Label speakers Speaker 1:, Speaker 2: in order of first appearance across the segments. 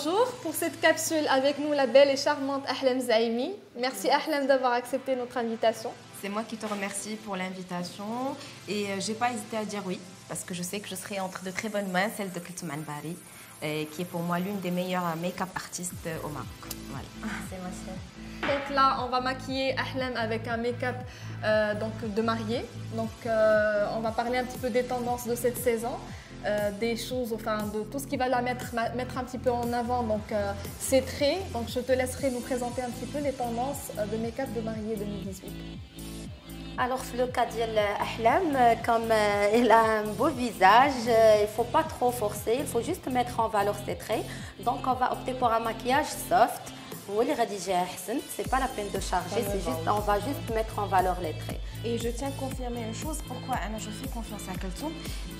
Speaker 1: bonjour. Pour cette capsule, avec nous la belle et charmante Ahlam Zaimi. Merci Ahlam d'avoir accepté notre invitation.
Speaker 2: C'est moi qui te remercie pour l'invitation et j'ai pas hésité à dire oui parce que je sais que je serai entre de très bonnes mains, celle de Kulthum Anbari, qui est pour moi l'une des meilleures make-up artistes au Maroc. Voilà.
Speaker 3: C'est ma chère.
Speaker 1: Donc là, on va maquiller Ahlam avec un make-up de mariée. Donc on va parler un petit peu des tendances de cette saison. Des choses, enfin de tout ce qui va la mettre un petit peu en avant, donc ses traits. Donc je te laisserai nous présenter un petit peu les tendances de make-up de mariée 2018.
Speaker 3: Alors, le cas d'Ahlam, comme elle a un beau visage, il ne faut pas trop forcer, il faut juste mettre en valeur ses traits. Donc, on va opter pour un maquillage soft. C'est pas la peine de charger, on va juste mettre en valeur les traits.
Speaker 2: Et je tiens à confirmer une chose, pourquoi je fais confiance à Kulthum,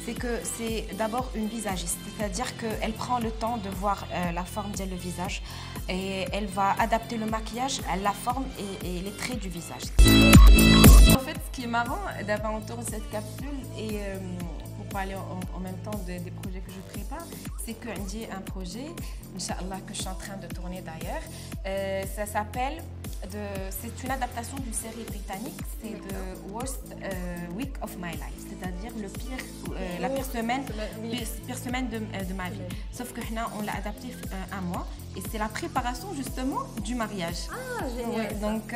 Speaker 2: c'est que c'est d'abord une visagiste, c'est-à-dire qu'elle prend le temps de voir la forme du visage et elle va adapter le maquillage à la forme et les traits du visage. En fait, ce qui est marrant d'avoir autour de cette capsule et pour parler en même temps des projets que je prépare, c'est que j'ai un projet, Inch'Allah, que je suis en train de tourner d'ailleurs. Ça s'appelle, c'est une adaptation d'une série britannique, c'est The Worst Week of My Life, c'est-à-dire la pire semaine de ma vie. Sauf que là, on l'a adapté un mois et c'est la préparation justement du mariage.
Speaker 1: Ah, génial.
Speaker 2: Donc,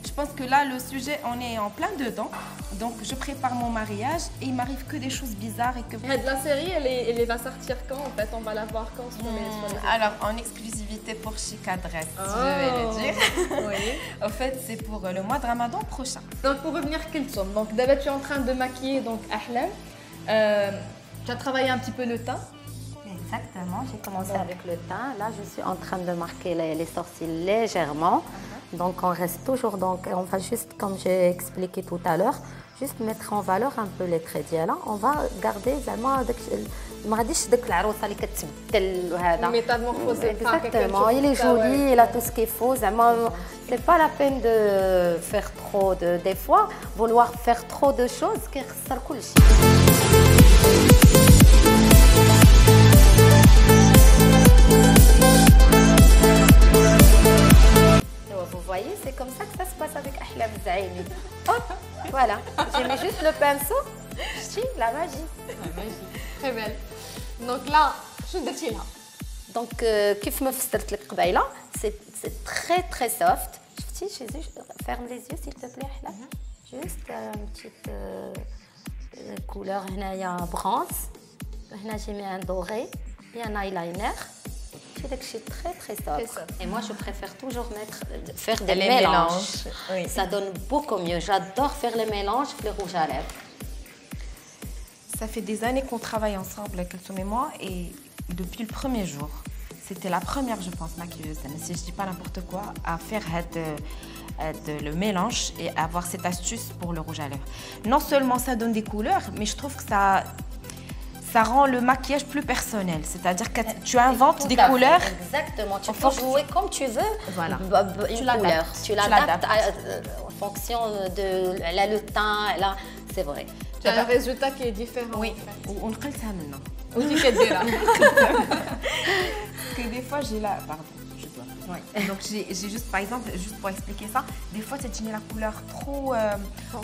Speaker 2: je pense que là, le sujet, on est en plein dedans. Donc, je prépare mon mariage et il m'arrive que des choses bizarres et que...
Speaker 1: La série, elle va sortir quand en fait? On va la voir quand sur les
Speaker 2: Alors, en exclusivité pour Chic Adresse, je vais le dire.
Speaker 1: Oui.
Speaker 2: En fait, c'est pour le mois de Ramadan prochain.
Speaker 1: Donc, pour revenir Kulthum, donc d'abord tu es en train de maquiller donc Ahlam. Tu as travaillé un petit peu le teint.
Speaker 3: Exactement, j'ai commencé avec le teint. Là, je suis en train de marquer les sourcils légèrement. Donc, on reste toujours, donc on va juste, comme j'ai expliqué tout à l'heure, juste mettre en valeur un peu les traits ديالها. On va garder زعما داك ما غاديش داك العروسه اللي كتبدل وهذا. Exactement, il est joli, il a tout ce qu'il faut. زعما c'est pas la peine de faire trop des fois vouloir faire trop de choses كيخسر كل شيء. Vous voyez, c'est comme ça que ça se passe avec Ahlam Zaimi. Hop, voilà. J'ai mis juste le pinceau. La magie.
Speaker 1: La magie. Très belle. Donc là, je suis là.
Speaker 3: Donc, كيف ما فسرت لك قبيله, c'est très très soft. شفتي, ferme les yeux s'il te plaît Ahlam. Juste une petite couleur هنايا bronze. هنا j'ai mis un doré et un eyeliner. C'est très très soft. Et moi je préfère toujours faire des mélanges. Oui. Ça donne beaucoup mieux. J'adore faire les mélanges, les rouges à lèvres.
Speaker 2: Ça fait des années qu'on travaille ensemble, Kulthum et moi, et depuis le premier jour, c'était la première, je pense, maquilleuse, si je dis pas n'importe quoi, à faire le mélange et avoir cette astuce pour le rouge à lèvres. Non seulement ça donne des couleurs, mais je trouve que ça rend le maquillage plus personnel. C'est-à-dire que tu inventes des couleurs.
Speaker 3: Exactement. Tu peux jouer comme tu veux. Voilà. Une couleur. Tu l'adaptes en fonction de le teint. Là, c'est vrai.
Speaker 1: Tu as un résultat qui est différent.
Speaker 2: Oui. On le ça maintenant.
Speaker 1: On dit qu'elle est là.
Speaker 2: Parce que des fois, j'ai la... Pardon, je dois. Ouais. Donc, j'ai juste, par exemple, juste pour expliquer ça, des fois, c'est la couleur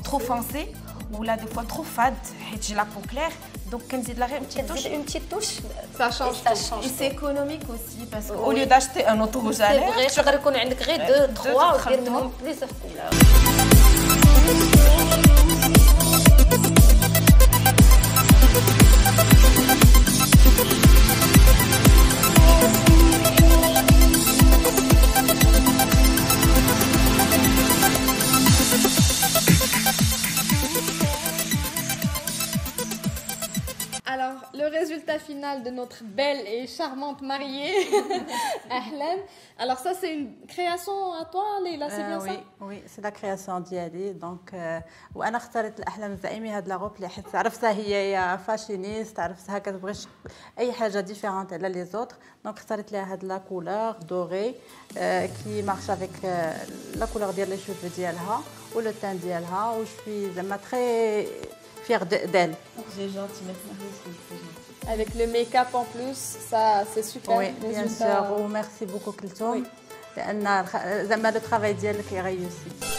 Speaker 2: trop foncée. Ou là, des fois, trop fade. J'ai la peau claire. Donc, quand j'ai de la
Speaker 3: une petite touche,
Speaker 1: ça change.
Speaker 2: Et c'est économique aussi. Parce qu'au lieu d'acheter un autre rouge à lèvres,
Speaker 3: tu peux avoir 2, 3 ou plusieurs couleurs.
Speaker 1: Alors, le résultat final de notre belle et charmante mariée, Ahlam. Alors ça, c'est une création à toi, Leila, c'est bien ça?
Speaker 4: Oui, c'est la création ديالي. Donc, وانا اخترت الأحلام زعيمي هاد لاغوب اللي حيت عرفتها هي فاشينيست، عرفتها كتبغي اي حاجه ديفيرونت على لي زوتر. دونك اخترت لها هاد لا كولور دوري كي مارش افيك لا كولور ديال لي شوفو ديالها و لو تان ديالها و جو سوي زعما تري fière d'elle.
Speaker 2: C'est gentil, merci beaucoup.
Speaker 1: Avec le make-up en plus, ça c'est super.
Speaker 4: Oui, bien sûr. Merci beaucoup كلثوم. لأن زعما لو ترافاي ديالك يغيوسي.